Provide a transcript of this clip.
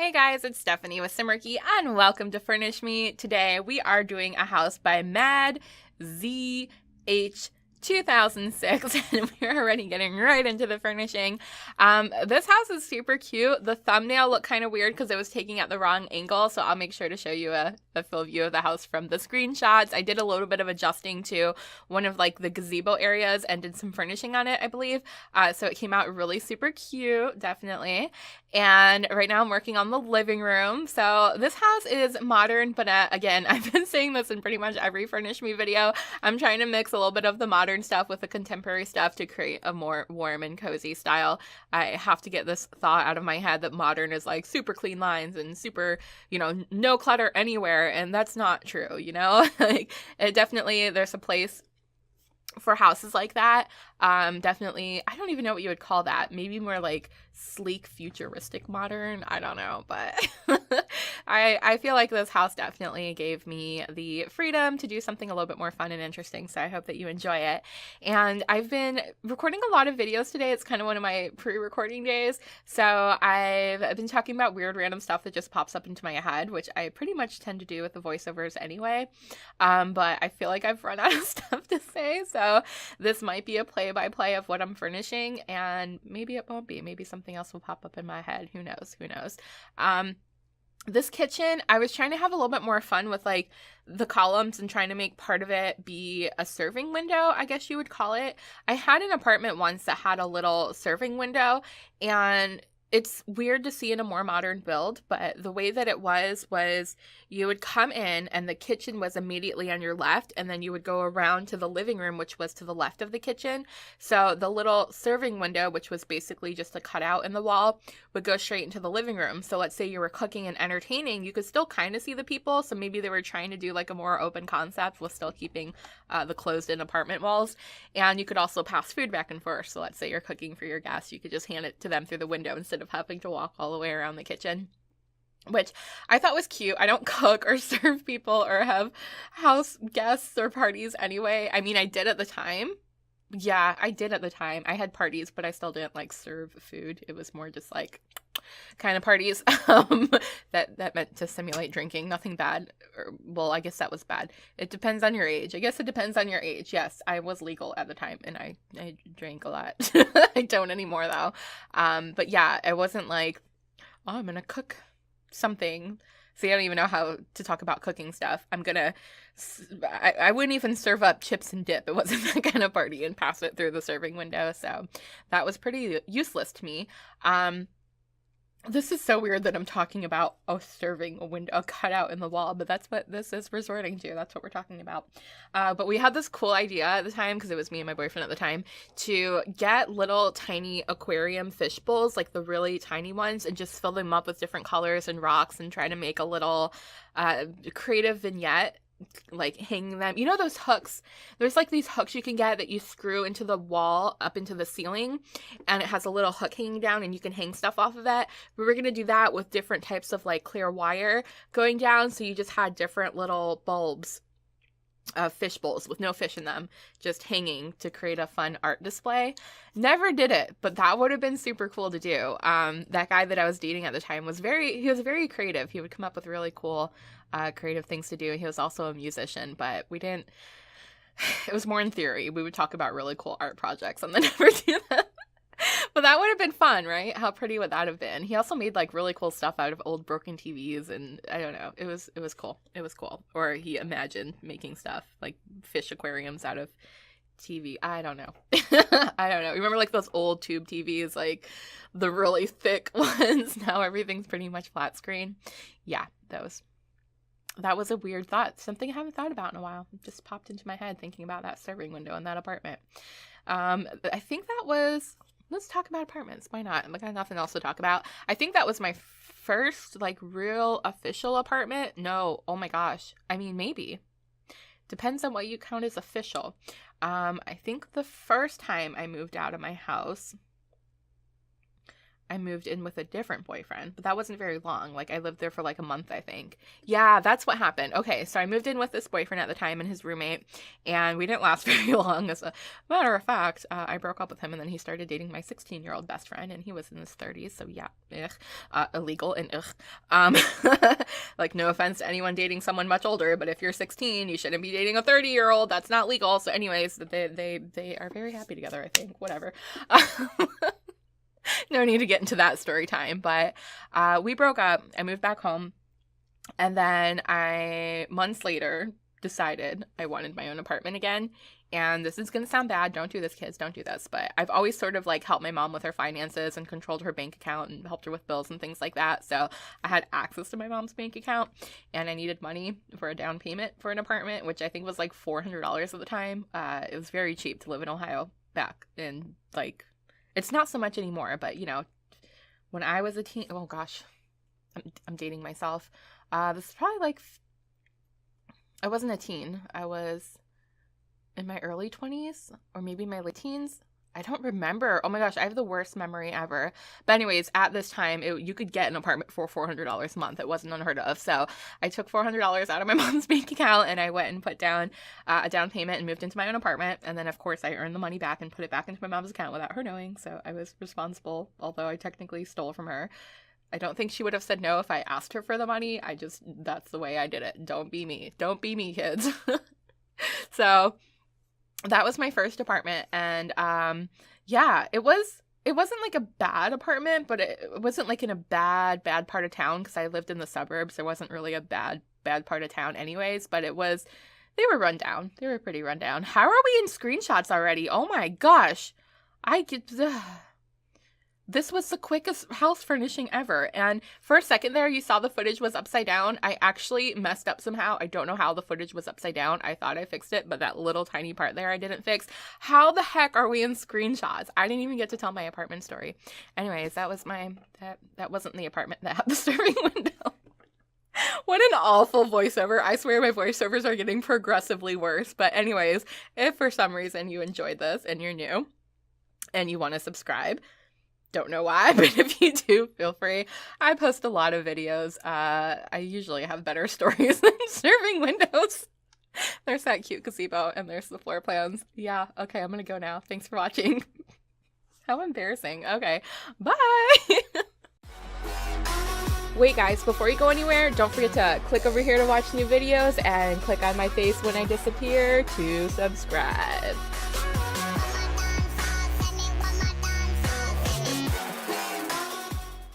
Hey guys, it's Stephanie with Simarchy and welcome to Furnish Me. Today we are doing a house by Mad ZH 2006 and we're already getting right into the furnishing. This house is super cute. The thumbnail looked kind of weird because it was taking at the wrong angle, so I'll make sure to show you a full view of the house from the screenshots. I did a little bit of adjusting to one of like the gazebo areas and did some furnishing on it, I believe. So it came out really super cute, definitely. And right now I'm working on the living room. So this house is modern, but again, I've been saying this in pretty much every Furnish Me video. I'm trying to mix a little bit of the modern stuff with the contemporary stuff to create a more warm and cozy style. I have to get this thought out of my head that modern is like super clean lines and super, no clutter anywhere. And that's not true, like it definitely, there's a place for houses like that. Definitely, I don't even know what you would call that. Maybe more like sleek, futuristic, modern. I don't know, but I feel like this house definitely gave me the freedom to do something a little bit more fun and interesting. So I hope that you enjoy it. And I've been recording a lot of videos today. It's kind of one of my pre-recording days. So I've been talking about weird random stuff that just pops up into my head, which I pretty much tend to do with the voiceovers anyway. But I feel like I've run out of stuff to say. So this might be a play-by-play of what I'm furnishing, and maybe it won't be. Maybe something else will pop up in my head. Who knows? Who knows? This kitchen, I was trying to have a little bit more fun with like the columns and trying to make part of it be a serving window, I guess you would call it. I had an apartment once that had a little serving window, and it's weird to see in a more modern build, but the way that it was you would come in and the kitchen was immediately on your left, and then you would go around to the living room, which was to the left of the kitchen. So the little serving window, which was basically just a cutout in the wall, would go straight into the living room. So let's say you were cooking and entertaining, you could still kind of see the people. So maybe they were trying to do like a more open concept with still keeping the closed-in apartment walls. And you could also pass food back and forth. So let's say you're cooking for your guests, you could just hand it to them through the window instead of having to walk all the way around the kitchen, which I thought was cute. I don't cook or serve people or have house guests or parties anyway. I mean, I did at the time. Yeah, I did at the time. I had parties, but I still didn't like serve food. It was more just like kind of parties that meant to simulate drinking. Nothing bad. Well, I guess that was bad. It depends on your age. I guess it depends on your age. Yes, I was legal at the time and I drank a lot. I don't anymore though. But yeah, it wasn't like, oh, I'm gonna cook something. See, I don't even know how to talk about cooking stuff. I wouldn't even serve up chips and dip. It wasn't that kind of party and pass it through the serving window. So that was pretty useless to me. This is so weird that I'm talking about serving a cutout in the wall, but that's what this is resorting to. That's what we're talking about. But we had this cool idea at the time, because it was me and my boyfriend at the time, to get little tiny aquarium fish bowls, like the really tiny ones, and just fill them up with different colors and rocks and try to make a little creative vignette, like hang them. You know those hooks? There's like these hooks you can get that you screw into the wall up into the ceiling, and it has a little hook hanging down and you can hang stuff off of that. We were going to do that with different types of like clear wire going down, so you just had different little bulbs of fish bowls with no fish in them just hanging to create a fun art display. Never did it, but that would have been super cool to do. That guy that I was dating at the time was very creative. He would come up with really cool creative things to do. He was also a musician, but we didn't, it was more in theory. We would talk about really cool art projects and then never do that. But that would have been fun, right? How pretty would that have been? He also made like really cool stuff out of old broken TVs, and I don't know. It was cool. It was cool. Or he imagined making stuff like fish aquariums out of TV. I don't know. I don't know. Remember like those old tube TVs, like the really thick ones? Now everything's pretty much flat screen. Yeah, that was a weird thought. Something I haven't thought about in a while. It just popped into my head thinking about that serving window in that apartment. I think that was... Let's talk about apartments. Why not? I got nothing else to talk about. I think that was my first like real official apartment. No, oh my gosh. I mean, maybe. Depends on what you count as official. I think the first time I moved out of my house, I moved in with a different boyfriend, but that wasn't very long. Like, I lived there for like a month, I think. Yeah, that's what happened. Okay, so I moved in with this boyfriend at the time and his roommate, and we didn't last very long. As a matter of fact, I broke up with him, and then he started dating my 16-year-old best friend, and he was in his 30s, so yeah, illegal and like, no offense to anyone dating someone much older, but if you're 16, you shouldn't be dating a 30-year-old. That's not legal. So anyways, they are very happy together, I think. Whatever. No need to get into that story time, but we broke up. I moved back home, and then months later, decided I wanted my own apartment again. And this is going to sound bad. Don't do this, kids. Don't do this. But I've always sort of like helped my mom with her finances and controlled her bank account and helped her with bills and things like that. So I had access to my mom's bank account, and I needed money for a down payment for an apartment, which I think was like $400 at the time. It was very cheap to live in Ohio back in, like, it's not so much anymore, but, you know, when I was a teen, oh gosh, I'm dating myself. This is probably like, I wasn't a teen. I was in my early 20s or maybe my late teens. I don't remember. Oh my gosh, I have the worst memory ever. But anyways, at this time, you could get an apartment for $400 a month. It wasn't unheard of. So I took $400 out of my mom's bank account, and I went and put down a down payment and moved into my own apartment. And then, of course, I earned the money back and put it back into my mom's account without her knowing. So I was responsible, although I technically stole from her. I don't think she would have said no if I asked her for the money. That's the way I did it. Don't be me. Don't be me, kids. So that was my first apartment, and yeah, it wasn't like a bad apartment, but it wasn't like in a bad part of town, because I lived in the suburbs. There wasn't really a bad part of town anyways, but they were run down. They were pretty run down. How are we in screenshots already? Oh my gosh. This was the quickest house furnishing ever. And for a second there, you saw the footage was upside down. I actually messed up somehow. I don't know how the footage was upside down. I thought I fixed it, but that little tiny part there I didn't fix. How the heck are we in screenshots? I didn't even get to tell my apartment story. Anyways, that wasn't the apartment that had the serving window. What an awful voiceover. I swear my voiceovers are getting progressively worse. But anyways, if for some reason you enjoyed this and you're new and you want to subscribe, don't know why, but if you do, feel free. I post a lot of videos. I usually have better stories than serving windows. There's that cute gazebo, and there's the floor plans. Yeah, okay, I'm gonna go now. Thanks for watching. How embarrassing. Okay, bye! Wait guys, before you go anywhere, don't forget to click over here to watch new videos and click on my face when I disappear to subscribe.